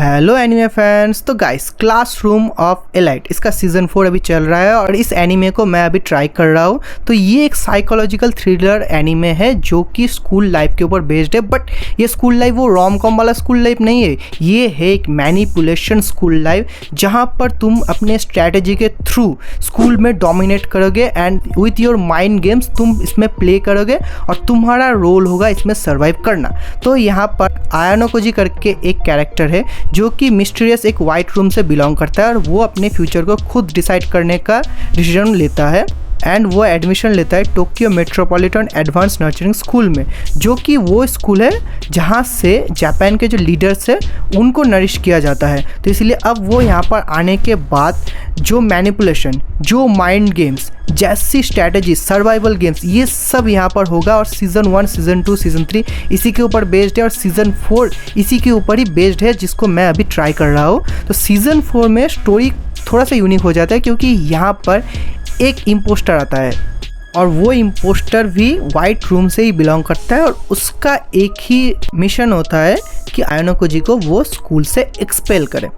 Hello anime fans. तो guys, classroom of elite इसका season 4 अभी चल रहा है और इस एनिमे को मैं अभी ट्राई कर रहा हूँ। तो ये एक साइकोलॉजिकल थ्रिलर एनिमे है जो कि स्कूल लाइफ के ऊपर बेस्ड है। बट ये स्कूल लाइफ वो रोम कॉम वाला स्कूल लाइफ नहीं है, ये है एक मैनिपुलेशन स्कूल लाइफ जहाँ पर तुम अपने स्ट्रैटेजी के थ्रू स्कूल में डोमिनेट करोगे and with your mind games तुम इसमें प्ले करोगे और तुम्हारा रोल होगा इसमें सर्वाइव करना। तो यहाँ पर आयानोकोजी करके एक कैरेक्टर है जो कि मिस्टीरियस एक वाइट रूम से बिलोंग करता है और वो अपने फ्यूचर को खुद डिसाइड करने का डिसीजन लेता है एंड वो एडमिशन लेता है Tokyo metropolitan advance nurturing school में, जो कि वो स्कूल है जहाँ से जापान के जो लीडर्स है उनको नरिश किया जाता है। तो इसलिए अब वो यहाँ पर आने के बाद जो मैनिपुलेशन, जो माइंड गेम्स जैसी स्ट्रैटेजी, सर्वाइवल गेम्स, ये सब यहाँ पर होगा। और सीज़न 1, सीज़न 2, सीज़न 3 इसी के ऊपर बेस्ड है और सीज़न 4 इसी के ऊपर ही बेस्ड है जिसको मैं अभी ट्राई कर रहा हूँ। तो सीज़न 4 में स्टोरी थोड़ा सा यूनिक हो जाता है क्योंकि यहाँ पर एक इम्पोस्टर आता है और वो इम्पोस्टर भी वाइट रूम से ही बिलोंग करता है और उसका एक ही मिशन होता है कि आयानोकोजी को वो स्कूल से एक्सपेल करे।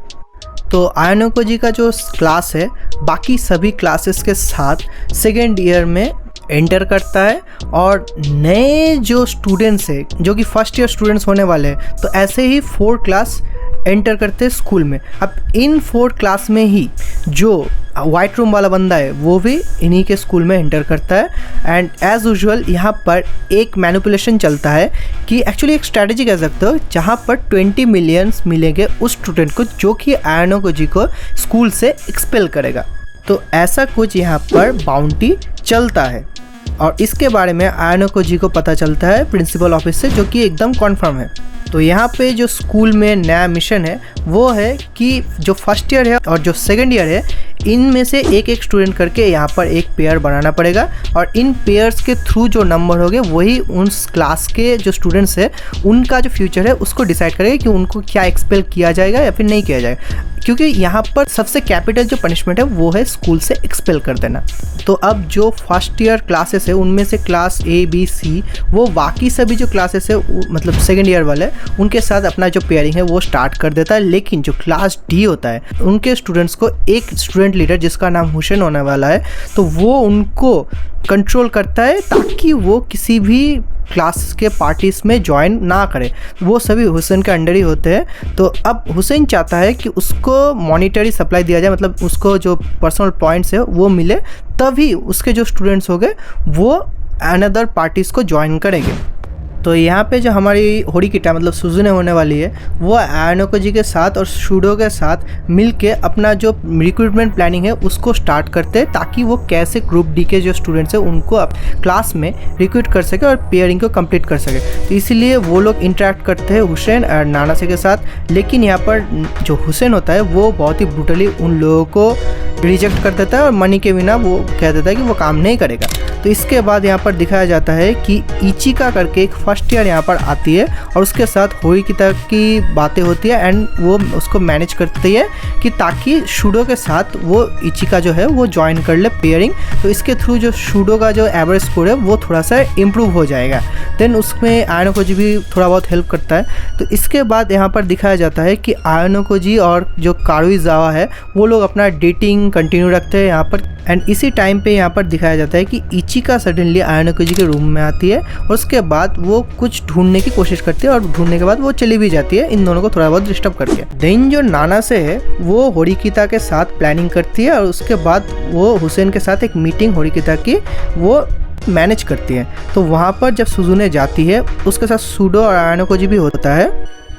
तो आयानोकोजी का जो क्लास है बाकी सभी क्लासेस के साथ सेकेंड ईयर में एंटर करता है और नए जो स्टूडेंट्स हैं जो कि फर्स्ट ईयर स्टूडेंट्स होने वाले हैं, तो ऐसे ही 4 क्लास एंटर करते हैं स्कूल में। अब इन 4 क्लास में ही जो वाइट रूम वाला बंदा है वो भी इन्हीं के स्कूल में एंटर करता है एंड एज यूजुअल यहाँ पर एक मैनिपुलेशन चलता है कि एक्चुअली एक स्ट्रैटेजी कह सकते हो जहाँ पर 20 मिलियंस मिलेंगे उस स्टूडेंट को जो कि आयानोकोजी को स्कूल से एक्सपेल करेगा। तो ऐसा कुछ यहाँ पर बाउंटी चलता है और इसके बारे में आयानोकोजी को पता चलता है प्रिंसिपल ऑफिस से, जो कि एकदम कन्फर्म है। तो यहाँ पे जो स्कूल में नया मिशन है वो है कि जो फर्स्ट ईयर है और जो सेकंड ईयर है इनमें से एक एक स्टूडेंट करके यहाँ पर एक पेयर बनाना पड़ेगा और इन पेयर्स के थ्रू जो नंबर होंगे वही उस क्लास के जो स्टूडेंट्स है उनका जो फ्यूचर है उसको डिसाइड करेगा कि उनको क्या एक्सपेल किया जाएगा या फिर नहीं किया जाएगा। क्योंकि यहाँ पर सबसे कैपिटल जो पनिशमेंट है वो है स्कूल से एक्सपेल कर देना। तो अब जो फर्स्ट ईयर क्लासेस है उनमें से क्लास A, B, C वो बाकी सभी जो क्लासेस है मतलब सेकेंड ईयर वाले उनके साथ अपना जो पेयरिंग है वो स्टार्ट कर देता है। लेकिन जो क्लास D होता है उनके स्टूडेंट्स को एक स्टूडेंट लीडर जिसका नाम हुसैन होने वाला है तो वो उनको कंट्रोल करता है ताकि वो किसी भी क्लास के पार्टीज में ज्वाइन ना करे। वो सभी हुसैन के अंडर ही होते हैं। तो अब हुसैन चाहता है कि उसको मॉनिटरी सप्लाई दिया जाए, मतलब उसको जो पर्सनल पॉइंट्स है वो मिले, तभी उसके जो स्टूडेंट्स हो गए वो अनदर पार्टीज को ज्वाइन करेंगे। तो यहाँ पे जो हमारी होरिकिता मतलब सुजुने होने वाली है वो आयानोकोजी के साथ और शूडो के साथ मिलके अपना जो रिक्रूटमेंट प्लानिंग है उसको स्टार्ट करते हैं ताकि वो कैसे ग्रुप डी के जो स्टूडेंट्स हैं उनको अब क्लास में रिक्रूट कर सके और पेयरिंग को कंप्लीट कर सके। तो इसीलिए वो लोग इंटरेक्ट करते हैं हुसैन और नानासे के साथ। लेकिन यहाँ पर जो हुसैन होता है वो बहुत ही ब्रूटली उन लोगों को रिजेक्ट कर देता है और मनी के बिना वो कह देता है कि वो काम नहीं करेगा। तो इसके बाद यहाँ पर दिखाया जाता है कि इचिका करके एक फर्स्ट ईयर यहाँ पर आती है और उसके साथ होरिकिता की बातें होती है एंड वो उसको मैनेज करती है कि ताकि शूडो के साथ वो इचिका जो है वो ज्वाइन कर ले पेयरिंग। तो इसके थ्रू जो शूडो का जो एवरेज स्कोर है वो थोड़ा सा इम्प्रूव हो जाएगा। देन उसमें आयानोकोजी भी थोड़ा बहुत हेल्प करता है। तो इसके बाद यहाँ पर दिखाया जाता है कि आयानोकोजी और जो कारुइजावा है वो लोग अपना डेटिंग कंटिन्यू रखते हैं यहाँ पर। एंड इसी टाइम पे यहाँ पर दिखाया जाता है कि इचिका सडनली आयानोकोजी के रूम में आती है और उसके बाद वो कुछ ढूंढने की कोशिश करती है और ढूंढने के बाद वो चली भी जाती है इन दोनों को थोड़ा बहुत डिस्टर्ब करके। देन जो नानासे है वो होरिकिता के साथ प्लानिंग करती है और उसके बाद वो हुसैन के साथ एक मीटिंग होरिकिता की वो मैनेज करती है। तो वहाँ पर जब सुजुने जाती है उसके साथ शूडो और आयानोकोजी भी होता है।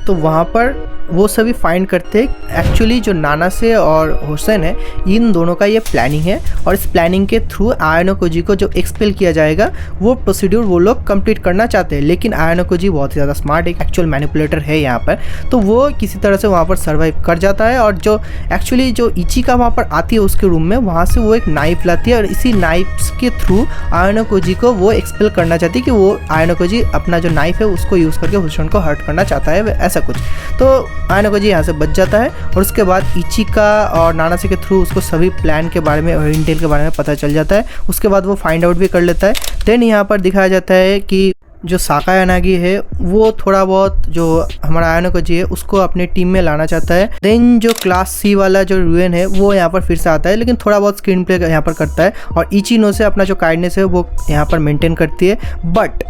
तो वहाँ पर वो सभी फाइंड करते हैं एक्चुअली जो नानासे और हुसैन है इन दोनों का ये प्लानिंग है और इस प्लानिंग के थ्रू आयानोकोजी को जो एक्सपेल किया जाएगा वो प्रोसीड्यूर वो लोग कंप्लीट करना चाहते हैं। लेकिन आयानोकोजी बहुत ही ज़्यादा स्मार्ट एक एक्चुअल मैनिपुलेटर है यहाँ पर, तो वो किसी तरह से वहाँ पर सर्वाइव कर जाता है। और जो एक्चुअली जो इचिका वहाँ पर आती है उसके रूम में, वहाँ से वो एक नाइफ लाती है और इसी नाइफ के थ्रू आयानोकोजी को वो एक्सपेल करना चाहती है कि वो आयानोकोजी अपना जो नाइफ है उसको यूज़ करके हुसैन को हर्ट करना चाहता है, ऐसा कुछ। तो आयानोकोजी यहाँ से बच जाता है और उसके बाद इचिका और नानासे के थ्रू उसको सभी प्लान के बारे में और इंटेल के बारे में पता चल जाता है। उसके बाद वो फाइंड आउट भी कर लेता है। देन यहाँ पर दिखाया जाता है कि जो साकायानागी है वो थोड़ा बहुत जो हमारा आयानोकोजी है उसको अपने टीम में लाना चाहता है। देन जो क्लास सी वाला जो रुएन है वो यहाँ पर फिर से आता है, लेकिन थोड़ा बहुत स्क्रीन प्ले यहाँ पर करता है और इचिनो से अपना जो काइंडनेस है वो यहाँ पर मेंटेन करती है। बट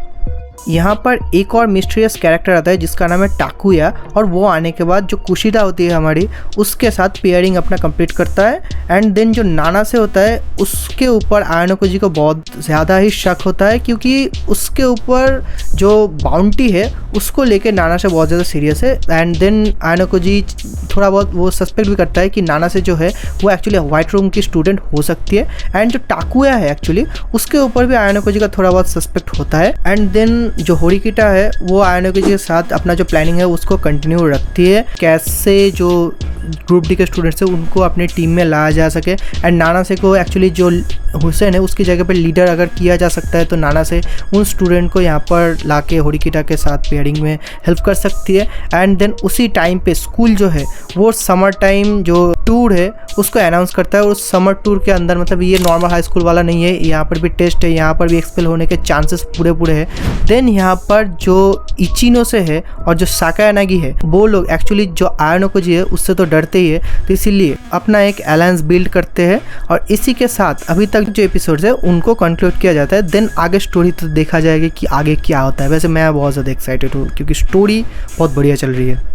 यहाँ पर एक और मिस्टीरियस कैरेक्टर आता है जिसका नाम है टाकुया, और वो आने के बाद जो कुशिदा होती है हमारी उसके साथ पेयरिंग अपना कंप्लीट करता है। एंड देन जो नाना से होता है उसके ऊपर आयानोकोजी को बहुत ज़्यादा ही शक होता है, क्योंकि उसके ऊपर जो बाउंटी है उसको लेके नाना से बहुत ज़्यादा सीरियस है। एंड देन आयानोकोजी थोड़ा बहुत वो सस्पेक्ट भी करता है कि नाना से जो है वो एक्चुअली व्हाइट रूम की स्टूडेंट हो सकती है। एंड जो टाकुया है एक्चुअली उसके ऊपर भी आयानोकोजी का थोड़ा बहुत सस्पेक्ट होता है। एंड देन जो होरिकिटा है वो आयानोकोजी के साथ अपना जो प्लानिंग है उसको कंटिन्यू रखती है, कैसे जो ग्रुप डी के स्टूडेंट्स हैं उनको अपने टीम में लाया जा सके। एंड नाना से को एक्चुअली जो हुसैन है उसकी जगह पर लीडर अगर किया जा सकता है तो नाना से उन स्टूडेंट को यहाँ पर लाके होरिकिटा के साथ पेयरिंग में हेल्प कर सकती है। एंड देन उसी टाइम पे स्कूल जो है वो समर टाइम जो टूर है उसको अनाउंस करता है, और उस समर टूर के अंदर मतलब ये नॉर्मल हाई स्कूल वाला नहीं है, यहाँ पर भी टेस्ट है, यहाँ पर भी एक्सपेल होने के चांसेस पूरे हैं। देन यहाँ पर जो इचिनो से है और जो साकायानागी है वो लोग एक्चुअली जो आयानोकोजी है उससे तो डरते ही है, तो इसीलिए अपना एक अलायंस बिल्ड करते हैं और इसी के साथ अभी तक जो एपिसोड्स है उनको कंक्लूड किया जाता है। देन आगे स्टोरी तो देखा जाएगा कि आगे क्या होता है। वैसे मैं बहुत ज़्यादा एक्साइटेड हूँ क्योंकि स्टोरी बहुत बढ़िया चल रही है।